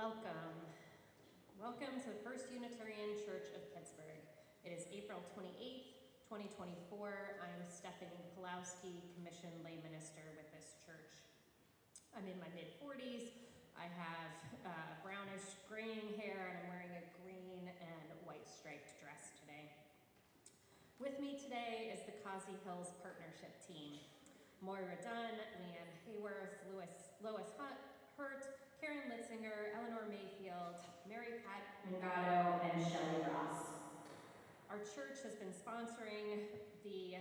Welcome. Welcome to the First Unitarian Church of Pittsburgh. It is April 28th, 2024. I am Stephanie Pulowski, Commissioned Lay Minister with this church. I'm in my mid-40s. I have brownish graying hair, and I'm wearing a green and white striped dress today. With me today is the Khasi Hills Partnership Team. Moira Dunn, Leanne Hayworth, Lois Hurt, Karen Litzinger, Eleanor Mayfield, Mary Pat Mangado, and Shelley Ross. Our church has been sponsoring the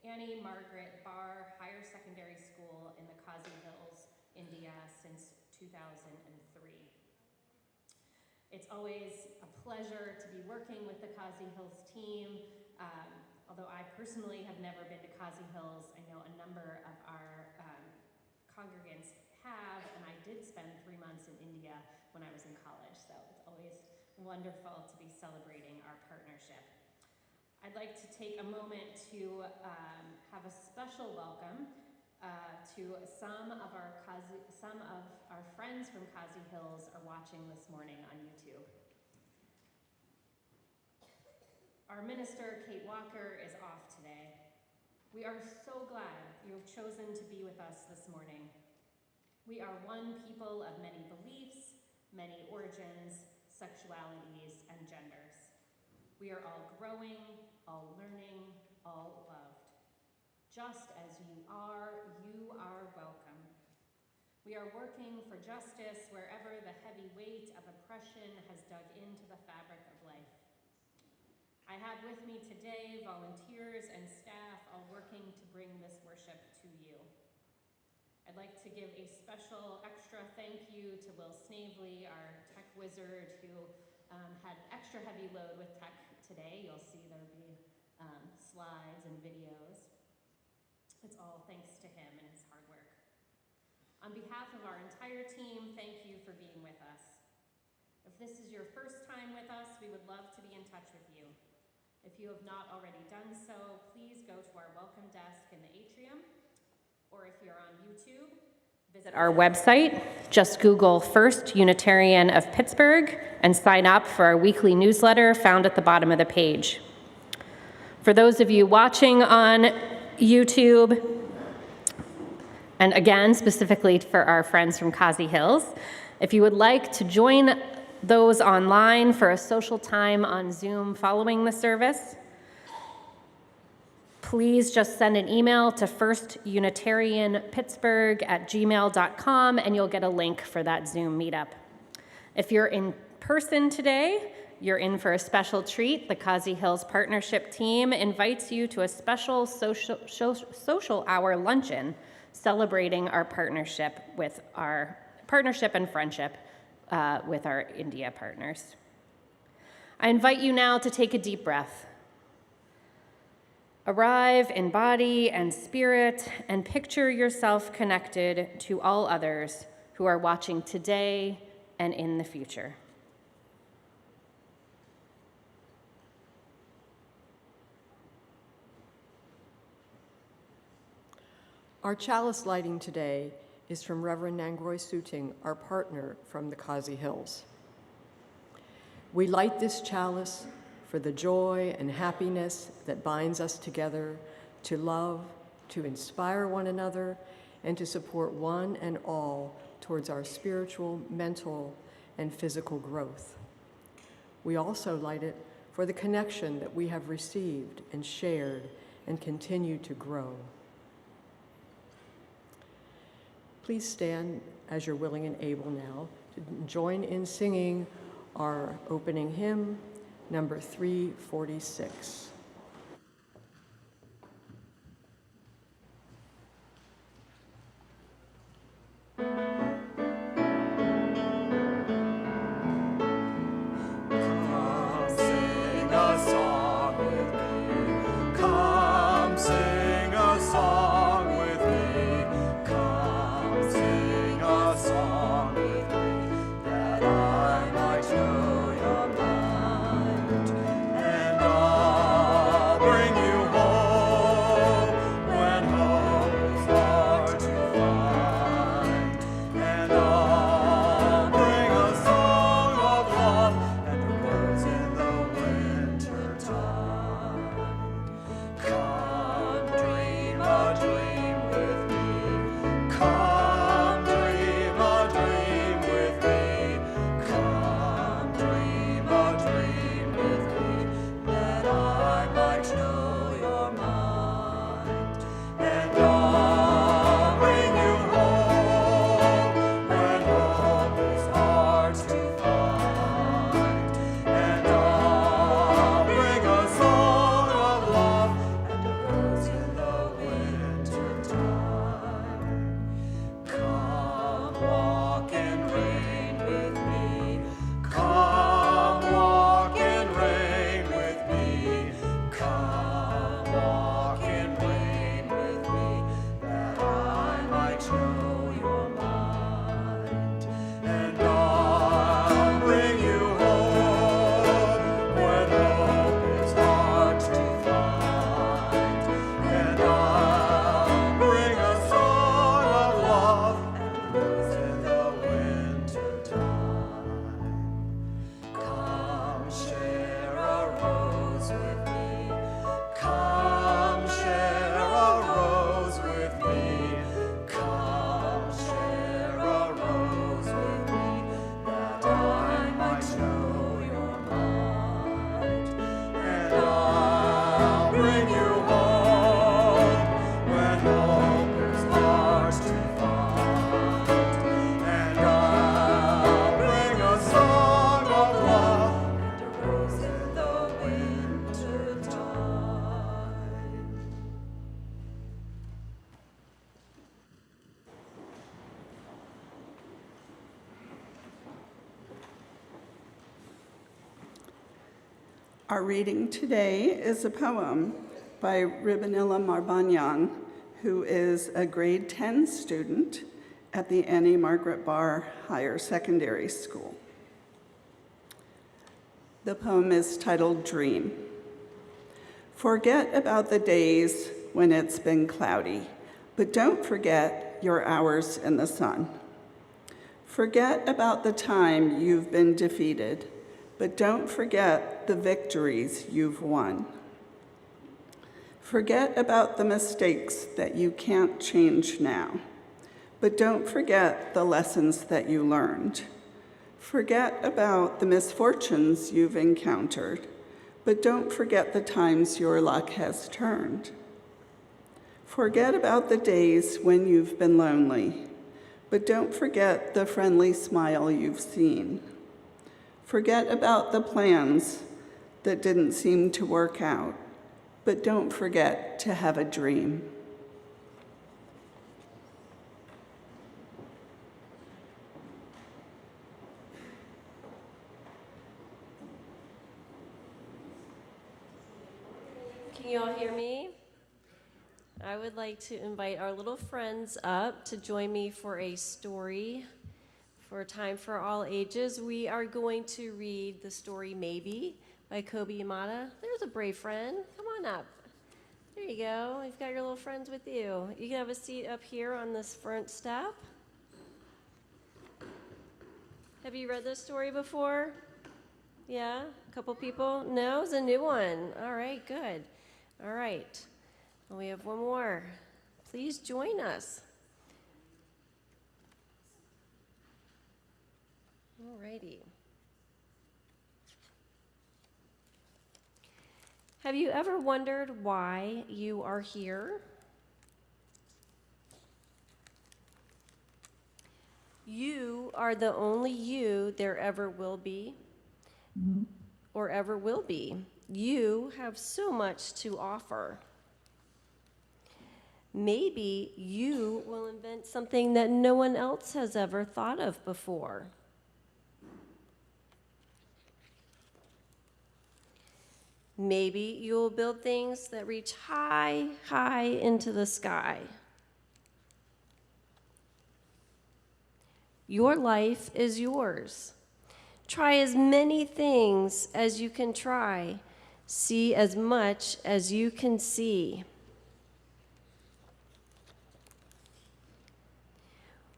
Annie Margaret Barr Higher Secondary School in the Khasi Hills, India since 2003. It's always a pleasure to be working with the Khasi Hills team. Although I personally have never been to Khasi Hills, I know a number of our congregants have, and I did spend 3 months in India when I was in college, so it's always wonderful to be celebrating our partnership. I'd like to take a moment to have a special welcome to some of our friends from Khasi Hills are watching this morning on YouTube. Our minister, Kate Walker, is off today. We are so glad you have chosen to be with us this morning. We are one people of many beliefs, many origins, sexualities, and genders. We are all growing, all learning, all loved. Just as you are welcome. We are working for justice wherever the heavy weight of oppression has dug into the fabric of life. I have with me today volunteers and staff all working to bring this worship to you. I'd like to give a special extra thank you to Will Snavely, our tech wizard, who had extra heavy load with tech today. You'll see there'll be slides and videos. It's all thanks to him and his hard work. On behalf of our entire team, thank you for being with us. If this is your first time with us, we would love to be in touch with you. If you have not already done so, please go to our welcome desk in the atrium, or if you're on YouTube, visit our website. Just Google First Unitarian of Pittsburgh and sign up for our weekly newsletter found at the bottom of the page. For those of you watching on YouTube, and again, specifically for our friends from Khasi Hills, if you would like to join those online for a social time on Zoom following the service, please just send an email to firstunitarianpittsburgh@gmail.com and you'll get a link for that Zoom meetup. If you're in person today, you're in for a special treat. The Khasi Hills Partnership Team invites you to a special social hour luncheon celebrating our partnership and friendship with our India partners. I invite you now to take a deep breath. Arrive in body and spirit and picture yourself connected to all others who are watching today and in the future. Our chalice lighting today is from Reverend Nangroy Suting, our partner from the Khasi Hills. We light this chalice for the joy and happiness that binds us together, to love, to inspire one another, and to support one and all towards our spiritual, mental, and physical growth. We also light it for the connection that we have received and shared and continue to grow. Please stand as you're willing and able now to join in singing our opening hymn, number 346. Bring us all. Our reading today is a poem by Ribanila Marbanyan, who is a grade 10 student at the Annie Margaret Barr Higher Secondary School. The poem is titled Dream. Forget about the days when it's been cloudy, but don't forget your hours in the sun. Forget about the time you've been defeated, but don't forget the victories you've won. Forget about the mistakes that you can't change now, but don't forget the lessons that you learned. Forget about the misfortunes you've encountered, but don't forget the times your luck has turned. Forget about the days when you've been lonely, but don't forget the friendly smile you've seen. Forget about the plans that didn't seem to work out, but don't forget to have a dream. Can you all hear me? I would like to invite our little friends up to join me for a story for Time for All Ages. We are going to read the story Maybe by Kobe Yamada. There's a brave friend. Come on up. There you go. You've got your little friends with you. You can have a seat up here on this front step. Have you read this story before? Yeah? A couple people? No? It's a new one. All right, good. All right. Well, we have one more. Please join us. All righty. Have you ever wondered why you are here? You are the only you there ever will be, or ever will be. You have so much to offer. Maybe you will invent something that no one else has ever thought of before. Maybe you will build things that reach high, high into the sky. Your life is yours. Try as many things as you can try. See as much as you can see.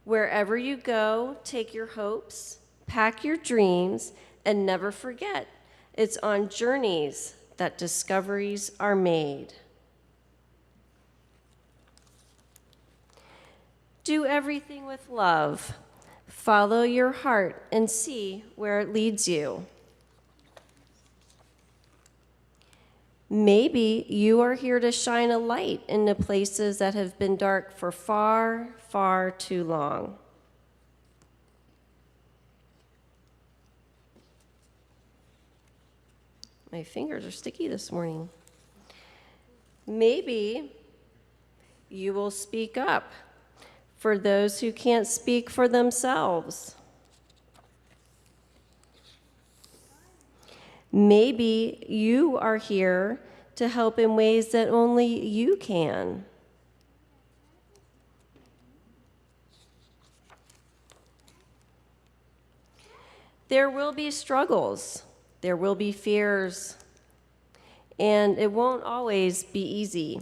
Wherever you go, take your hopes, pack your dreams, and never forget, it's on journeys that discoveries are made. Do everything with love. Follow your heart and see where it leads you. Maybe you are here to shine a light into places that have been dark for far, far too long. My fingers are sticky this morning. Maybe you will speak up for those who can't speak for themselves. Maybe you are here to help in ways that only you can. There will be struggles, there will be fears, and it won't always be easy.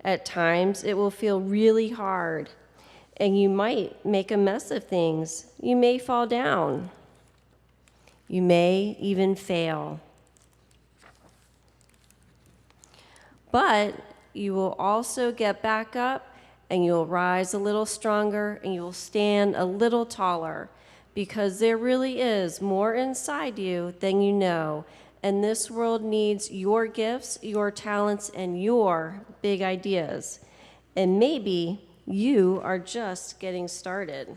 At times, it will feel really hard, and you might make a mess of things. You may fall down. You may even fail. But you will also get back up, and you'll rise a little stronger, and you'll stand a little taller, because there really is more inside you than you know, and this world needs your gifts, your talents, and your big ideas. And maybe you are just getting started.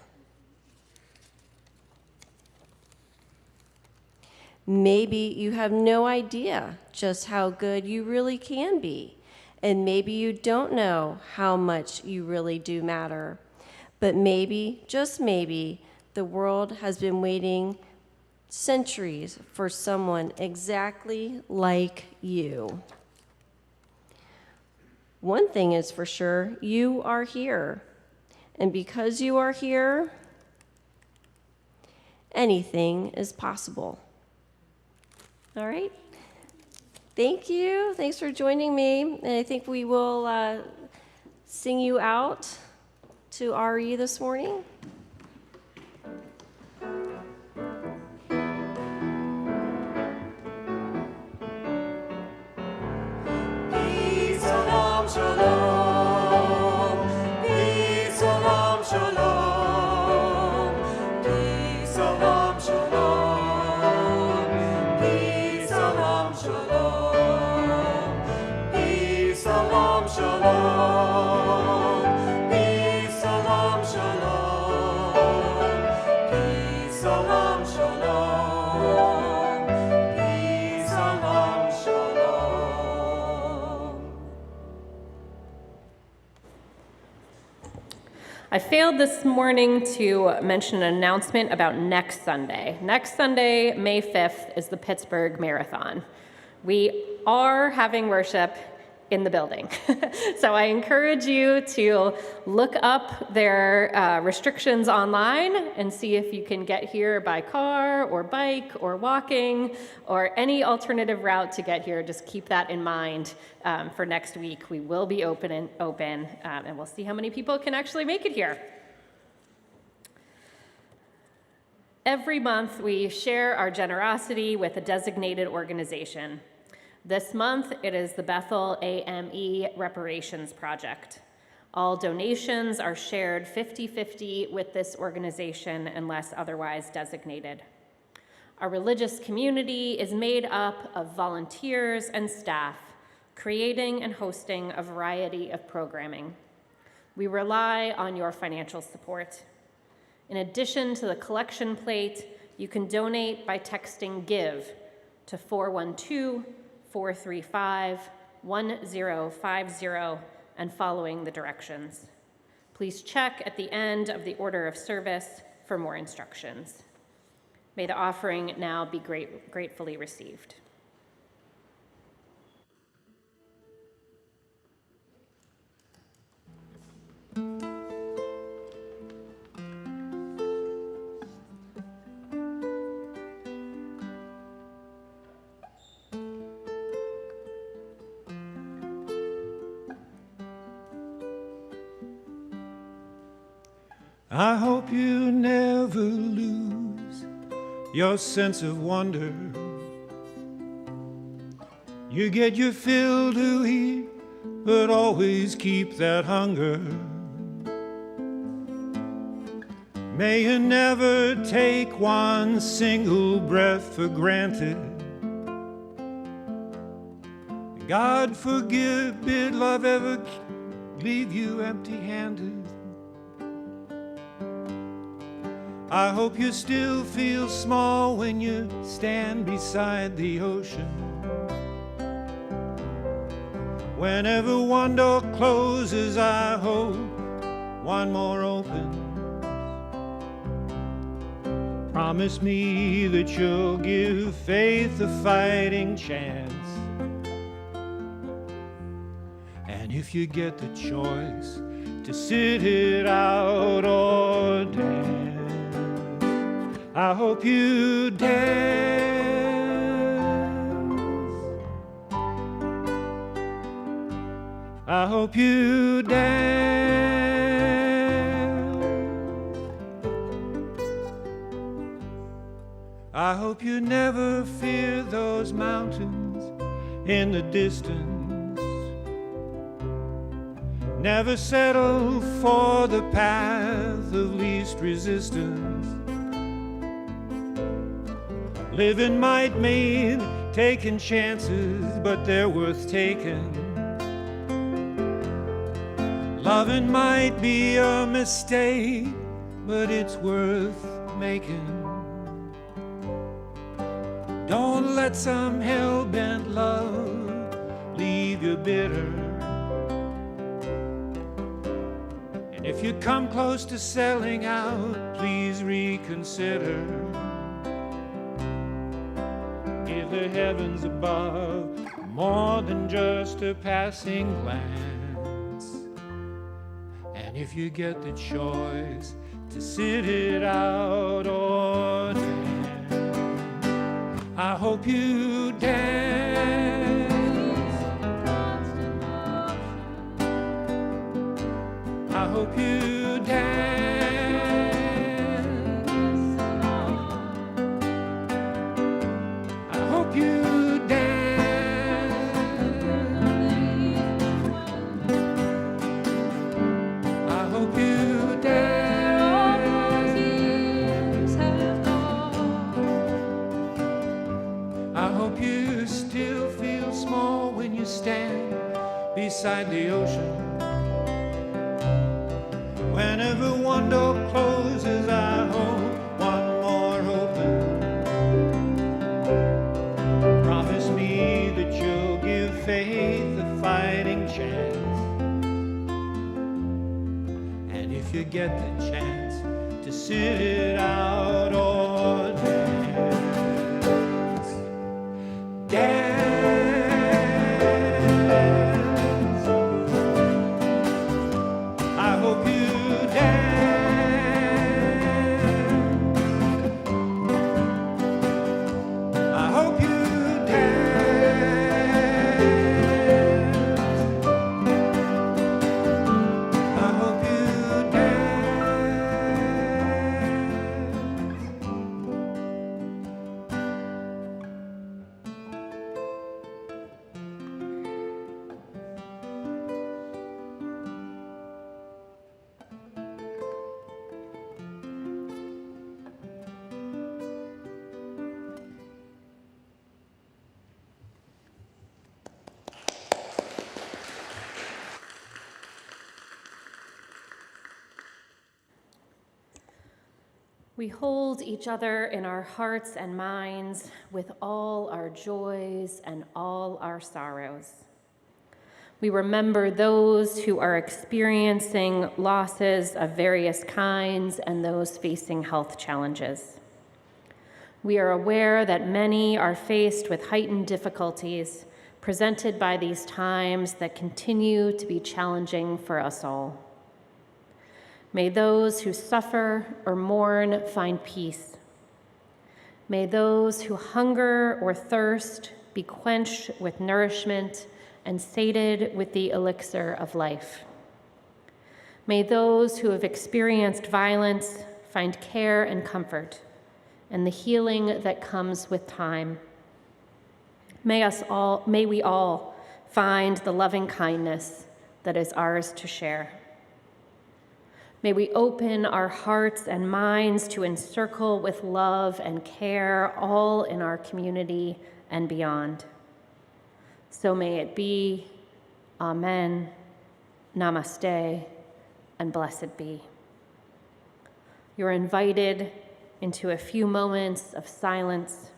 Maybe you have no idea just how good you really can be, and maybe you don't know how much you really do matter. But maybe, just maybe, the world has been waiting centuries for someone exactly like you. One thing is for sure, you are here. And because you are here, anything is possible. All right? Thank you. Thanks for joining me. And I think we will sing you out to RE this morning. Shalom, peace, salam, shalom, peace, salam, shalom, peace, salam, shalom, peace, salam, shalom, peace, salam, shalom, peace, salam, shalom, peace, salam, shalom. I failed this morning to mention an announcement about next Sunday. Next Sunday, May 5th, is the Pittsburgh Marathon. We are having worship in the building. So I encourage you to look up their restrictions online and see if you can get here by car or bike or walking or any alternative route to get here. Just keep that in mind for next week. We will be open, and we'll see how many people can actually make it here. Every month, we share our generosity with a designated organization. This month, it is the Bethel AME Reparations Project. All donations are shared 50-50 with this organization unless otherwise designated. Our religious community is made up of volunteers and staff, creating and hosting a variety of programming. We rely on your financial support. In addition to the collection plate, you can donate by texting GIVE to 412-435-1050 and following the directions. Please check at the end of the order of service for more instructions. May the offering now be gratefully received. I hope you never lose your sense of wonder. You get your fill to eat, but always keep that hunger. May you never take one single breath for granted. God forbid love ever leave you empty-handed. I hope you still feel small when you stand beside the ocean. Whenever one door closes, I hope one more opens. Promise me that you'll give faith a fighting chance. And if you get the choice to sit it out or dance, I hope you dance. I hope you dance. I hope you never fear those mountains in the distance. Never settle for the path of least resistance. Living might mean taking chances, but they're worth taking. Loving might be a mistake, but it's worth making. Don't let some hell-bent love leave you bitter. And if you come close to selling out, please reconsider. the heavens above, more than just a passing glance. And if you get the choice to sit it out or dance, I hope you dance. I hope you dance. I hope you dance. I hope you dance. I hope you still feel small when you stand beside the ocean. Whenever one door closes, I hope one more opens. Promise me that you'll give faith a fighting chance. And if you get the chance to sit it out or dance, dance. I hope you We hold each other in our hearts and minds with all our joys and all our sorrows. We remember those who are experiencing losses of various kinds and those facing health challenges. We are aware that many are faced with heightened difficulties presented by these times that continue to be challenging for us all. May those who suffer or mourn find peace. May those who hunger or thirst be quenched with nourishment and sated with the elixir of life. May those who have experienced violence find care and comfort and the healing that comes with time. May we all find the loving kindness that is ours to share. May we open our hearts and minds to encircle with love and care all in our community and beyond. So may it be. Amen. Namaste, and blessed be. You're invited into a few moments of silence,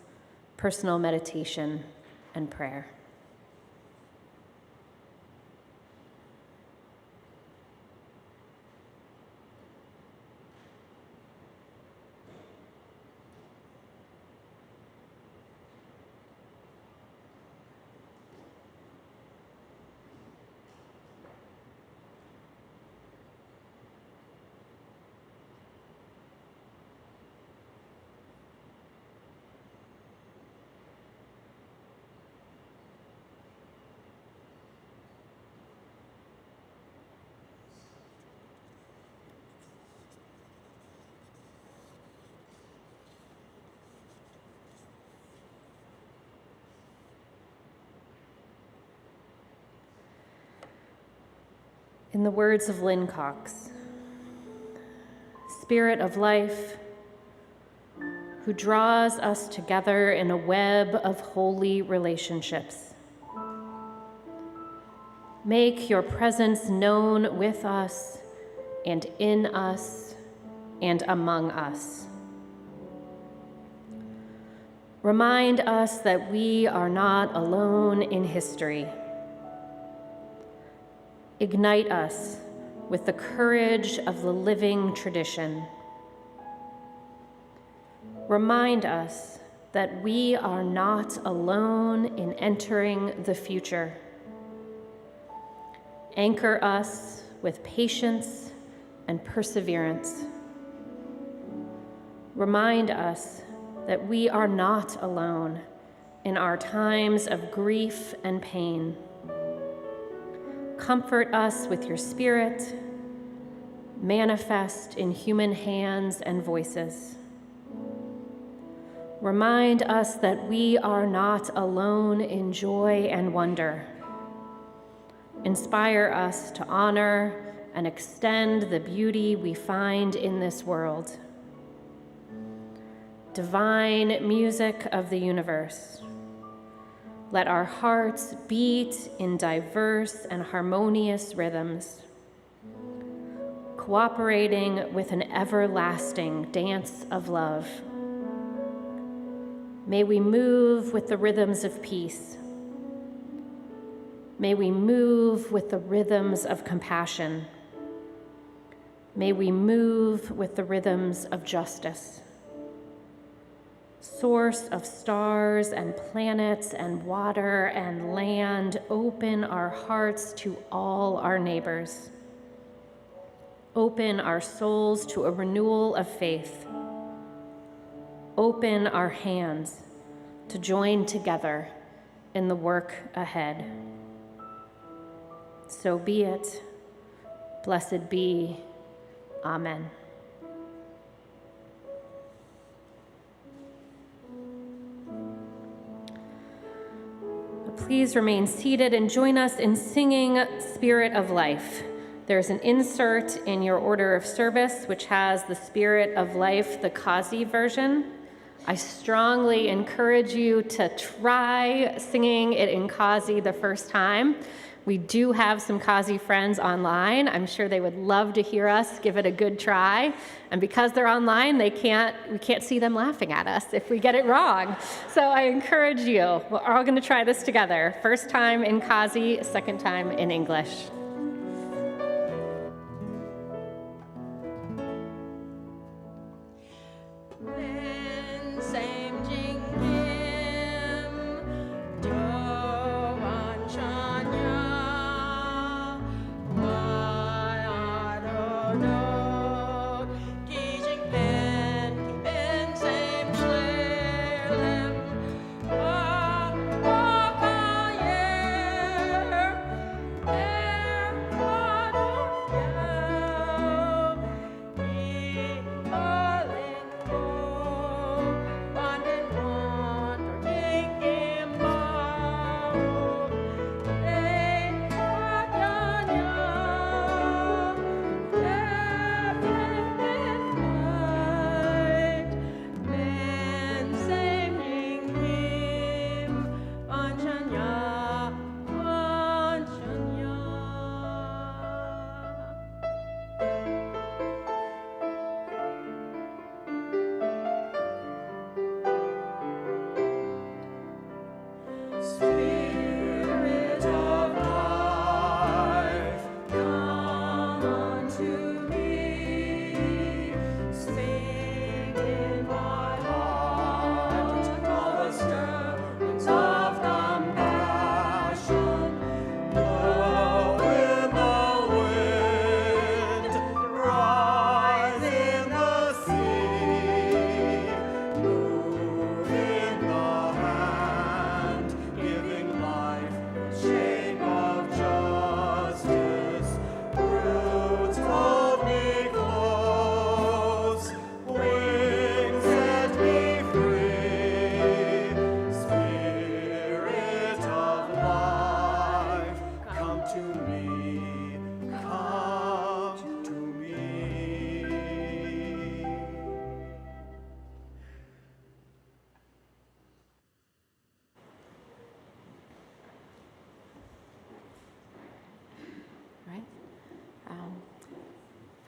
personal meditation, and prayer. In the words of Lynn Cox, Spirit of life, who draws us together in a web of holy relationships, make your presence known with us and in us and among us. Remind us that we are not alone in history. Ignite us with the courage of the living tradition. Remind us that we are not alone in entering the future. Anchor us with patience and perseverance. Remind us that we are not alone in our times of grief and pain. Comfort us with your Spirit, manifest in human hands and voices. Remind us that we are not alone in joy and wonder. Inspire us to honor and extend the beauty we find in this world. Divine music of the universe, let our hearts beat in diverse and harmonious rhythms, cooperating with an everlasting dance of love. May we move with the rhythms of peace. May we move with the rhythms of compassion. May we move with the rhythms of justice. Source of stars and planets and water and land, open our hearts to all our neighbors. Open our souls to a renewal of faith. Open our hands to join together in the work ahead. So be it. Blessed be. Amen. Please remain seated and join us in singing Spirit of Life. There's an insert in your order of service which has the Spirit of Life, the Khasi version. I strongly encourage you to try singing it in Khasi the first time. We do have some Khasi friends online. I'm sure they would love to hear us give it a good try. And because they're online, we can't see them laughing at us if we get it wrong. So I encourage you, we're all going to try this together. First time in Khasi, second time in English.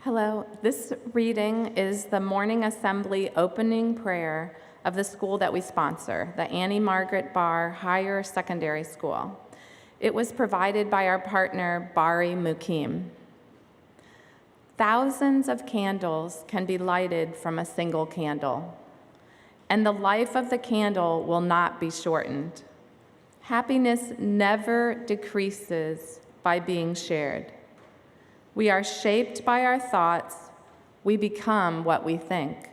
Hello, this reading is the morning assembly opening prayer of the school that we sponsor, the Annie Margaret Barr Higher Secondary School. It was provided by our partner, Bari Mukim. Thousands of candles can be lighted from a single candle. and the life of the candle will not be shortened. Happiness never decreases by being shared. We are shaped by our thoughts. We become what we think.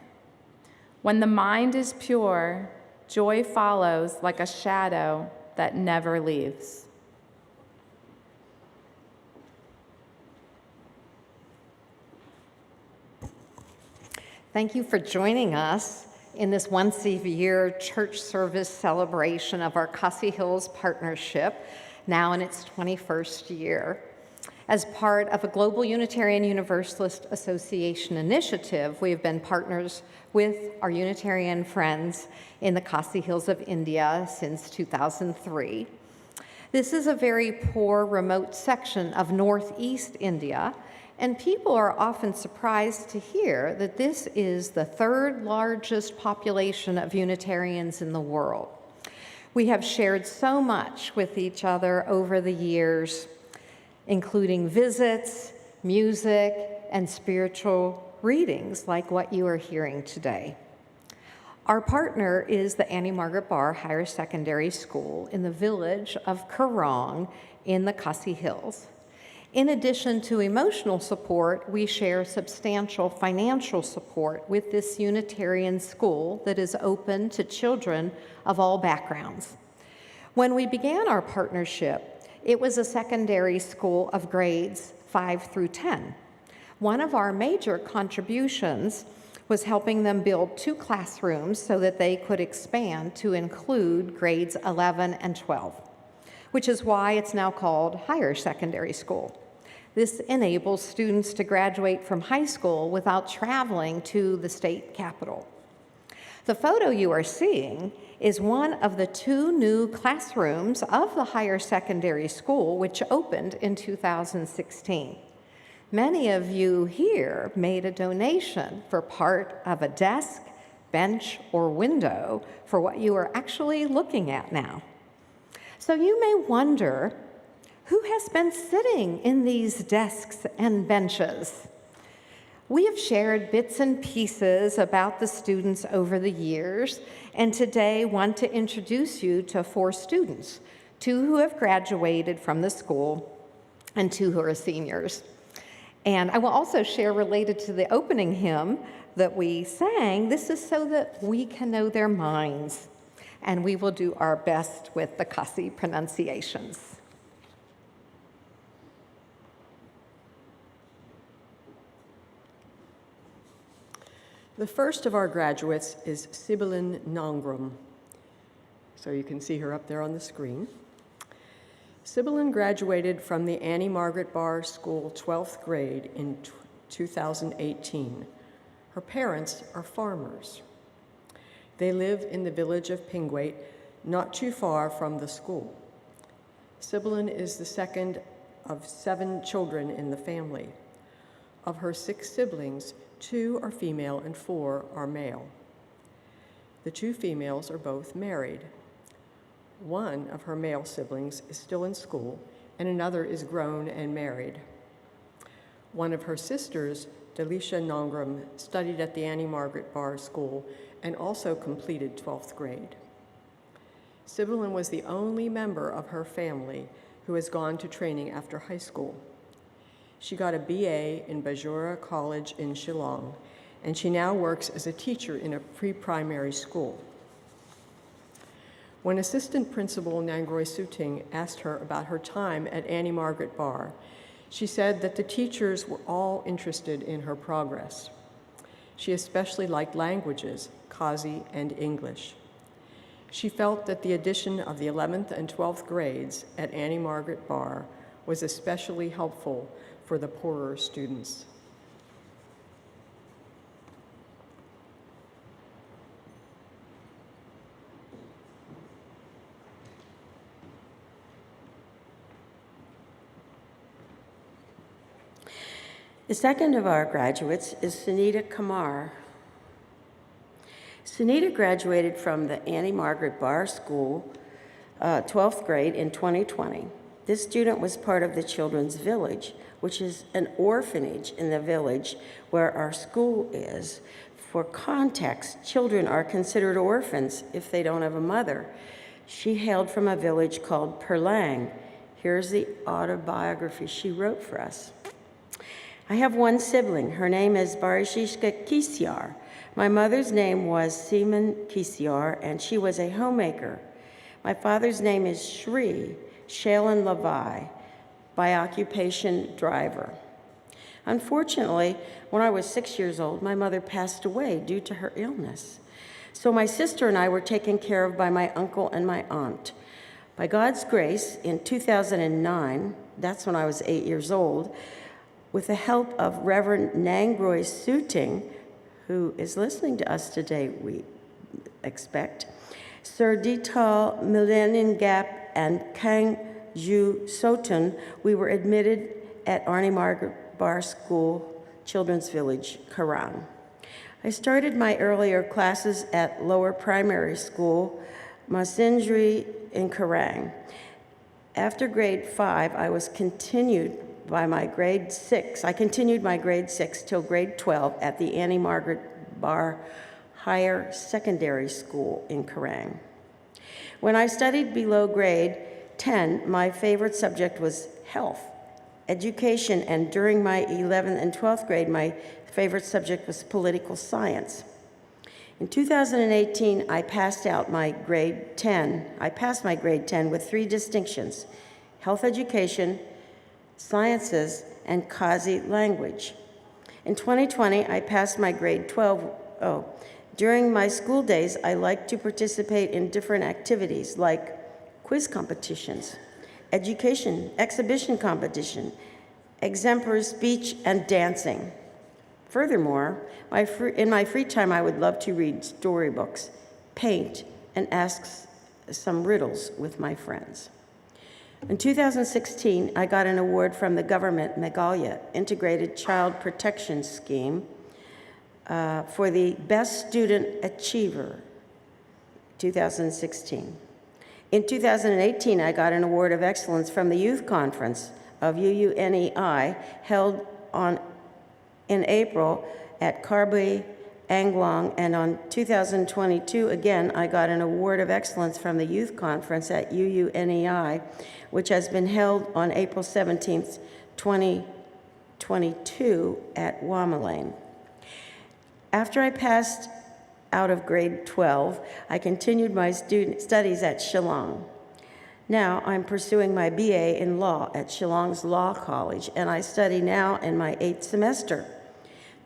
When the mind is pure, joy follows like a shadow that never leaves. Thank you for joining us in this once-a-year church service celebration of our Khasi Hills partnership, now in its 21st year. As part of a Global Unitarian Universalist Association initiative, we have been partners with our Unitarian friends in the Khasi Hills of India since 2003. This is a very poor, remote section of northeast India, and people are often surprised to hear that this is the third largest population of Unitarians in the world. We have shared so much with each other over the years, including visits, music, and spiritual readings like what you are hearing today. Our partner is the Annie Margaret Barr Higher Secondary School in the village of Karong in the Khasi Hills. In addition to emotional support, we share substantial financial support with this Unitarian school that is open to children of all backgrounds. When we began our partnership, it was a secondary school of grades 5 through 10. One of our major contributions was helping them build 2 classrooms so that they could expand to include grades 11 and 12, which is why it's now called Higher Secondary School. This enables students to graduate from high school without traveling to the state capital. The photo you are seeing is one of the 2 new classrooms of the Higher Secondary School, which opened in 2016. Many of you here made a donation for part of a desk, bench, or window for what you are actually looking at now. So you may wonder, who has been sitting in these desks and benches? We have shared bits and pieces about the students over the years, and today want to introduce you to 4 students, 2 who have graduated from the school and 2 who are seniors. And I will also share, related to the opening hymn that we sang, this is so that we can know their minds, and we will do our best with the Khasi pronunciations. The first of our graduates is Sibyllin Nongrum. So you can see her up there on the screen. Sibyllin graduated from the Annie Margaret Barr School 12th grade in 2018. Her parents are farmers. They live in the village of Pingwait, not too far from the school. Sibyllin is the second of 7 children in the family. Of her 6 siblings, 2 are female and 4 are male. The 2 females are both married. One of her male siblings is still in school, and another is grown and married. One of her sisters, Delisha Nongrum, studied at the Annie Margaret Barr School and also completed 12th grade. Sibyllin was the only member of her family who has gone to training after high school. She got a BA in Bajora College in Shillong, and she now works as a teacher in a pre-primary school. When Assistant Principal Nangroy Suting asked her about her time at Annie Margaret Barr, she said that the teachers were all interested in her progress. She especially liked languages, Khasi and English. She felt that the addition of the 11th and 12th grades at Annie Margaret Barr was especially helpful for the poorer students. The second of our graduates is Sunita Kamar. Sunita graduated from the Annie Margaret Barr School, 12th grade in 2020. This student was part of the Children's Village, which is an orphanage in the village where our school is, For context, children are considered orphans if they don't have a mother. She hailed from a village called Perlang. Here's the autobiography she wrote for us. I have one sibling. Her name is Barishishka Kisiar. My mother's name was Seaman Kisiar, and she was a homemaker. My father's name is Shri Shalan Lavai, by occupation driver. Unfortunately, when I was 6 years old, my mother passed away due to her illness. So my sister and I were taken care of by my uncle and my aunt. By God's grace, in 2009, that's when I was 8 years old, with the help of Reverend Nangroy Suting, who is listening to us today, we expect, Sir Dital Millennium Gap and Kang Ju Soton, we were admitted at Arnie Margaret Barr School, Children's Village, Karang. I started my earlier classes at lower primary school, Masindri in Karang. After grade 5, I continued my grade 6 till grade 12 at the Annie Margaret Barr Higher Secondary School in Karang. When I studied below grade 10, my favorite subject was health, education, and during my 11th and 12th grade, my favorite subject was political science. In 2018, I passed my grade 10 with 3 distinctions: health education, sciences, and Khasi language. In 2020, I passed my grade 12. During my school days, I liked to participate in different activities like quiz competitions, education, exhibition competition, exemplary speech, and dancing. Furthermore, in my free time, I would love to read storybooks, paint, and ask some riddles with my friends. In 2016, I got an award from the government Meghalaya Integrated Child Protection Scheme for the Best Student Achiever, 2016. In 2018, I got an award of excellence from the Youth Conference of UUNEI held in April at Karbi, Anglong, and on 2022, again, I got an award of excellence from the Youth Conference at UUNEI, which has been held on April 17th, 2022 at Wamalane. After I passed out of grade 12, I continued my studies at Shillong. Now I'm pursuing my BA in law at Shillong's Law College, and I study now in my 8th semester.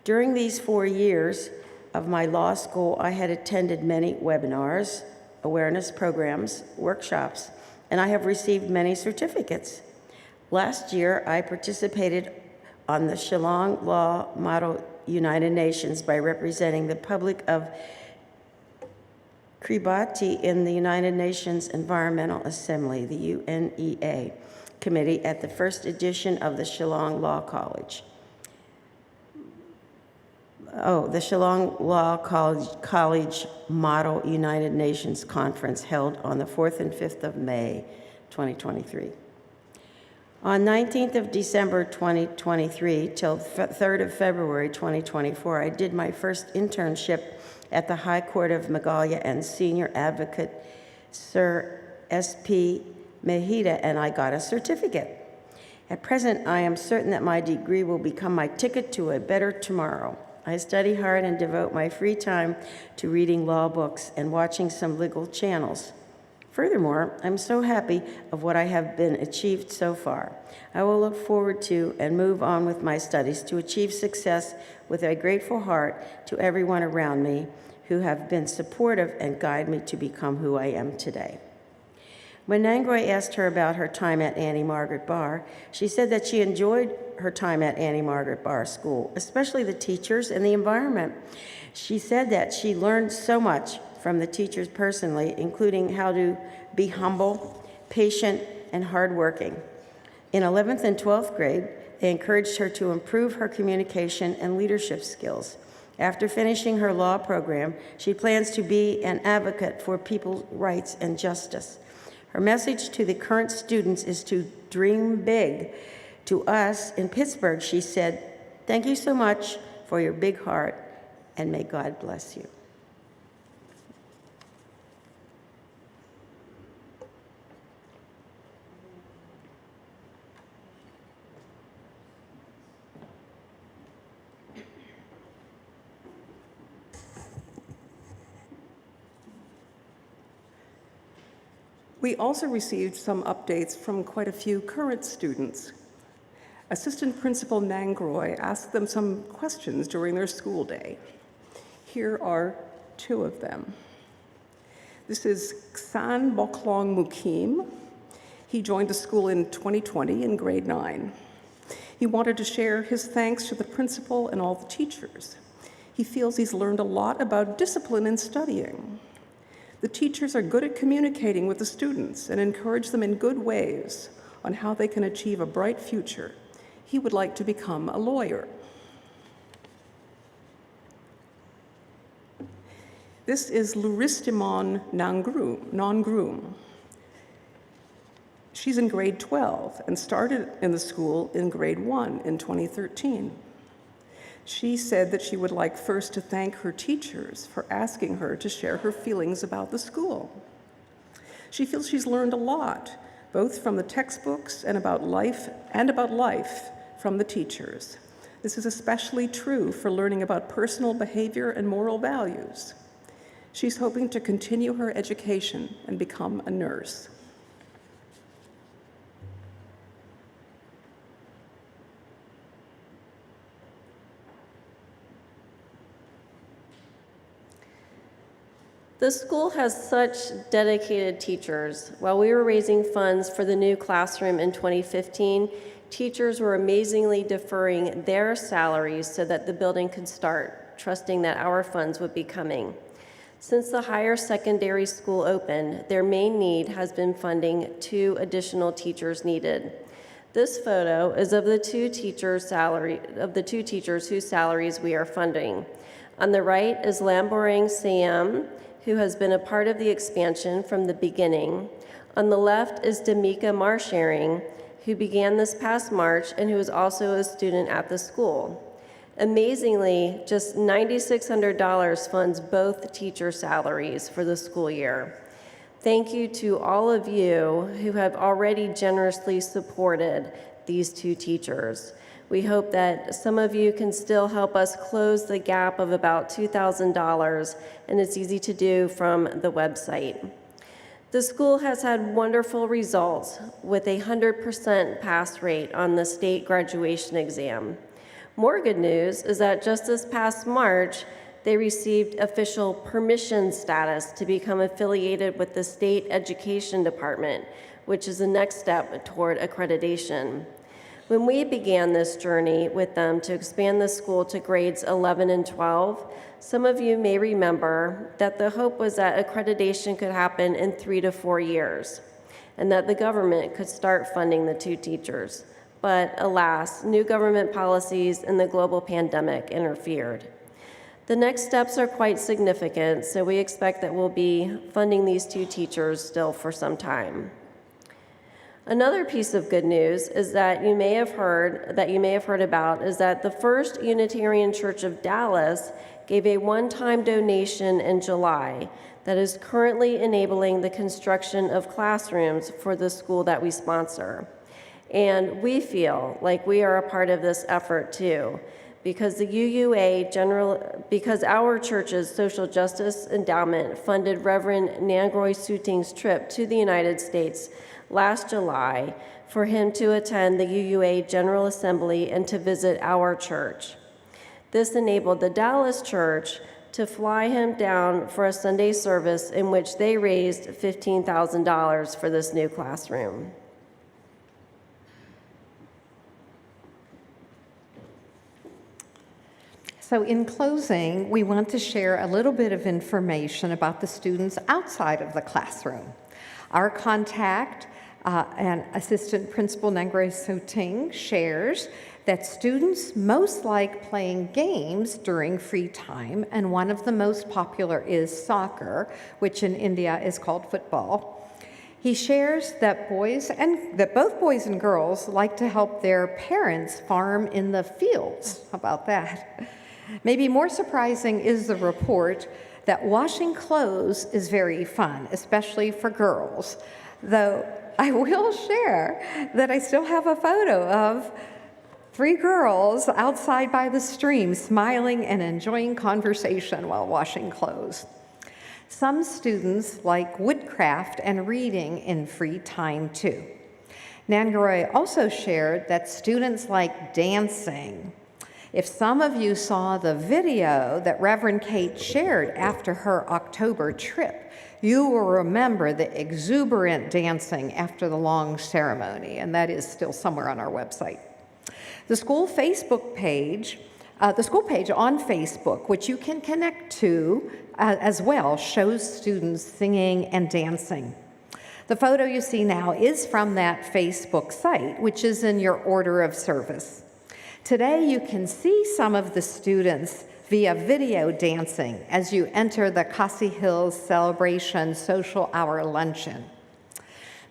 During these 4 years of my law school, I had attended many webinars, awareness programs, workshops, and I have received many certificates. Last year, I participated on the Shillong Law Model United Nations by representing the public of Kiribati in the United Nations Environmental Assembly, the UNEA Committee, at the first edition of the Shillong Law College. The Shillong Law College Model United Nations Conference held on the 4th and 5th of May, 2023. On 19th of December 2023 till 3rd of February 2024, I did my first internship at the High Court of Meghalaya and Senior Advocate Sir S.P. Mehita, and I got a certificate. At present, I am certain that my degree will become my ticket to a better tomorrow. I study hard and devote my free time to reading law books and watching some legal channels. Furthermore, I'm so happy of what I have been achieved so far. I will look forward to and move on with my studies to achieve success with a grateful heart to everyone around me who have been supportive and guide me to become who I am today. When Nangroy asked her about her time at Annie Margaret Barr, she said that she enjoyed her time at Annie Margaret Barr School, especially the teachers and the environment. She said that she learned so much from the teachers personally, including how to be humble, patient, and hardworking. In 11th and 12th grade, they encouraged her to improve her communication and leadership skills. After finishing her law program, she plans to be an advocate for people's rights and justice. Her message to the current students is to dream big. To us in Pittsburgh, she said, "Thank you so much for your big heart and may God bless you. We also received some updates from quite a few current students. Assistant Principal Nangroy asked them some questions during their school day. Here are two of them. This is Xan Boklong Mukim. He joined the school in 2020 in grade 9. He wanted to share his thanks to the principal and all the teachers. He feels he's learned a lot about discipline in studying. The teachers are good at communicating with the students and encourage them in good ways on how they can achieve a bright future. He would like to become a lawyer. This is Luristimon Nongrum. She's in grade 12 and started in the school in grade 1 in 2013. She said that she would like first to thank her teachers for asking her to share her feelings about the school. She feels she's learned a lot, both from the textbooks and about life from the teachers. This is especially true for learning about personal behavior and moral values. She's hoping to continue her education and become a nurse. The school has such dedicated teachers. While we were raising funds for the new classroom in 2015, teachers were amazingly deferring their salaries so that the building could start, trusting that our funds would be coming. Since the higher secondary school opened, their main need has been funding 2 additional teachers needed. This photo is of the two teachers whose salaries we are funding. On the right is Lamborang Siam, who has been a part of the expansion from the beginning. On the left is Damika Marsharing, who began this past March and who is also a student at the school. Amazingly, just $9,600 funds both teacher salaries for the school year. Thank you to all of you who have already generously supported these 2 teachers. We hope that some of you can still help us close the gap of about $2,000, and it's easy to do from the website. The school has had wonderful results with a 100% pass rate on the state graduation exam. More good news is that just this past March, they received official permission status to become affiliated with the State Education Department, which is the next step toward accreditation. When we began this journey with them to expand the school to grades 11 and 12, some of you may remember that the hope was that accreditation could happen in 3 to 4 years, and that the government could start funding the 2 teachers. But alas, new government policies and the global pandemic interfered. The next steps are quite significant, so we expect that we'll be funding these 2 teachers still for some time. Another piece of good news is that you may have heard about is that the First Unitarian Church of Dallas gave a one-time donation in July that is currently enabling the construction of classrooms for the school that we sponsor. And we feel like we are a part of this effort too, because because our church's social justice endowment funded Reverend Nangroy Suting's trip to the United States last July for him to attend the UUA General Assembly and to visit our church. This enabled the Dallas church to fly him down for a Sunday service in which they raised $15,000 for this new classroom. So in closing, we want to share a little bit of information about the students outside of the classroom. Our contact and Assistant Principal Nangroy Suting shares that students most like playing games during free time, and one of the most popular is soccer, which in India is called football. He shares that both boys and girls like to help their parents farm in the fields. How about that? Maybe more surprising is the report that washing clothes is very fun, especially for girls. Though I will share that I still have a photo of 3 girls outside by the stream smiling and enjoying conversation while washing clothes. Some students like woodcraft and reading in free time too. Nangaroy also shared that students like dancing. If some of you saw the video that Reverend Kate shared after her October trip, you will remember the exuberant dancing after the long ceremony, and that is still somewhere on our website. The school page on Facebook, which you can connect to as well, shows students singing and dancing. The photo you see now is from that Facebook site, which is in your order of service. Today, you can see some of the students via video dancing as you enter the Khasi Hills Celebration Social Hour Luncheon.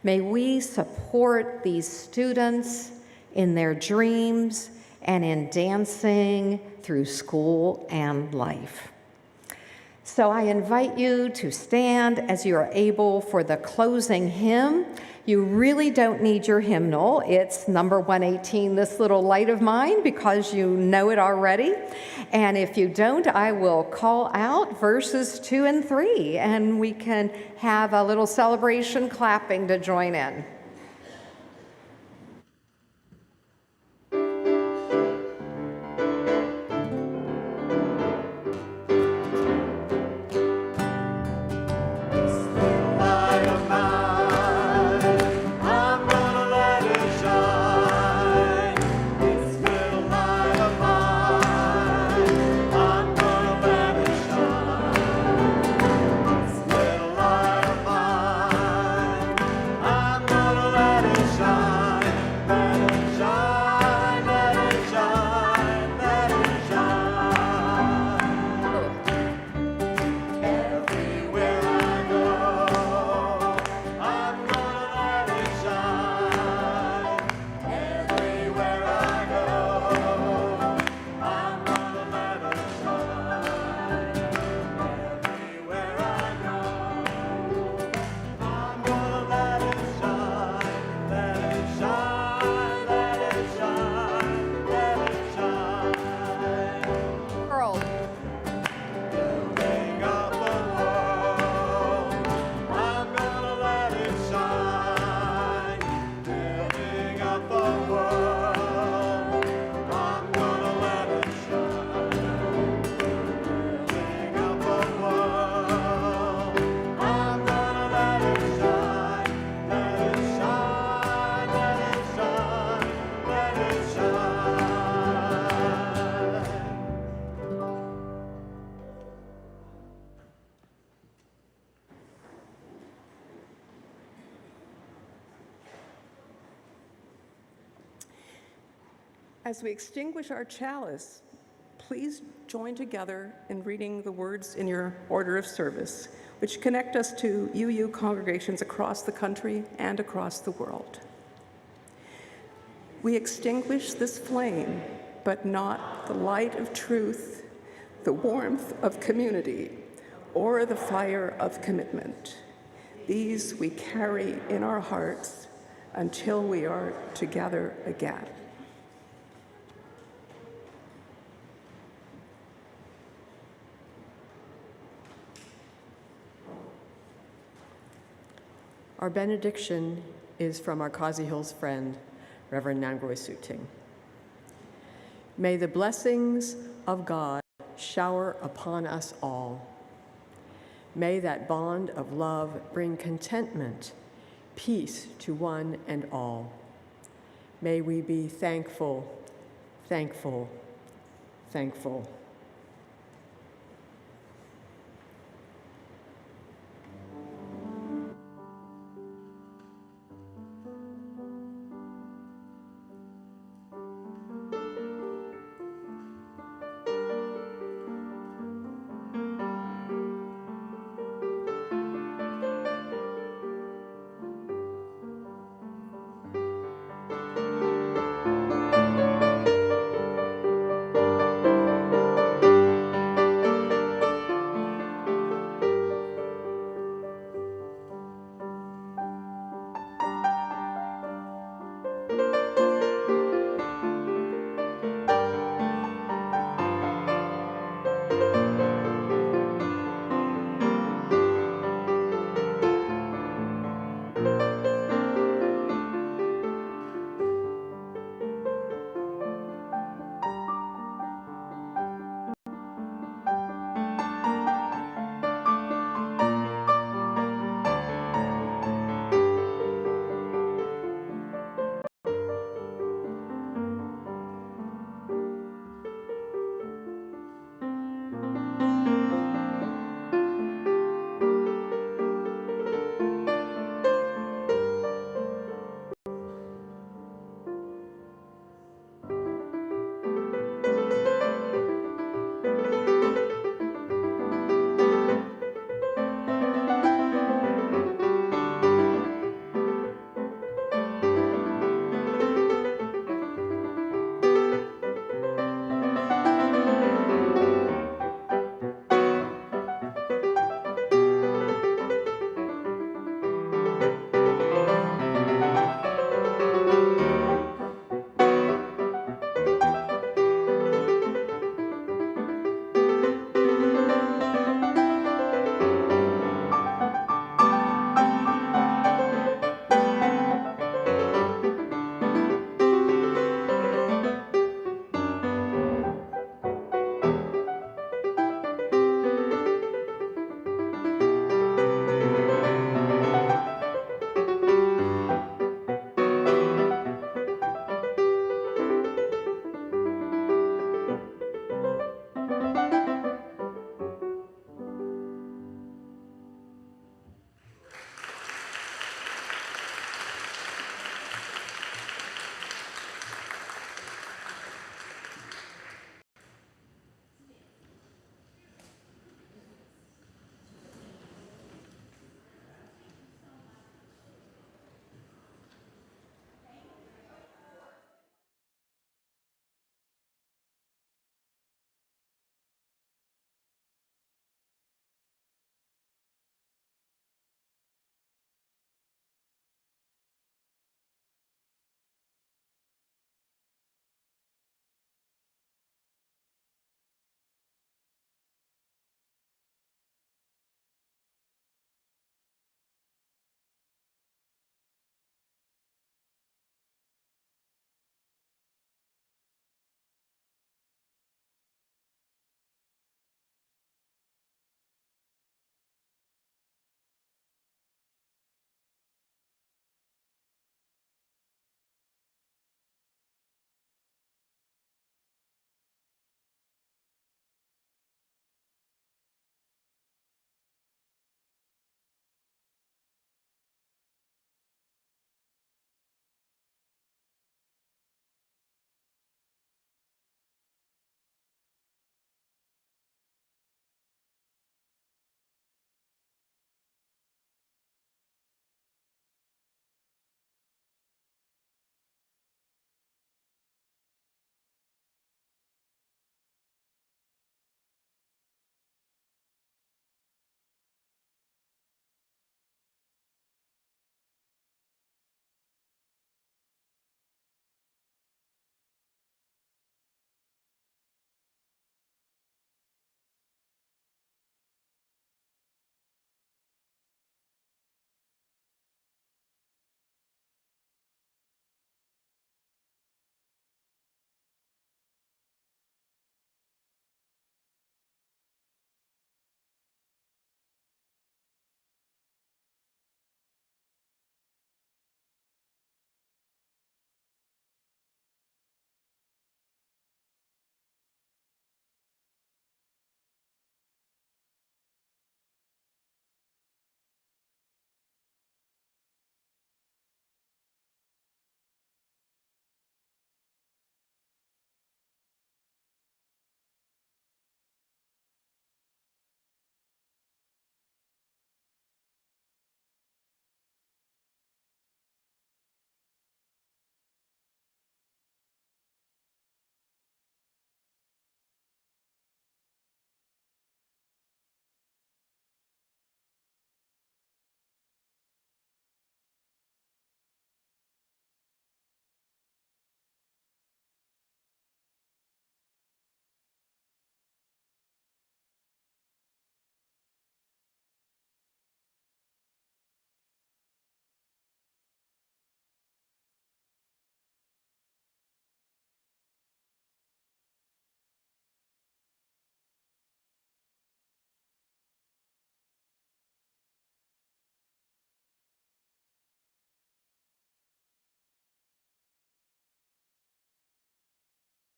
May we support these students in their dreams and in dancing through school and life. So I invite you to stand as you are able for the closing hymn. You really don't need your hymnal. It's number 118, This Little Light of Mine, because you know it already. And if you don't, I will call out verses 2 and 3, and we can have a little celebration clapping to join in. As we extinguish our chalice, please join together in reading the words in your order of service, which connect us to UU congregations across the country and across the world. We extinguish this flame, but not the light of truth, the warmth of community, or the fire of commitment. These we carry in our hearts until we are together again. Our benediction is from our Khasi Hills friend, Reverend Nangroy Suting. May the blessings of God shower upon us all. May that bond of love bring contentment, peace to one and all. May we be thankful, thankful, thankful.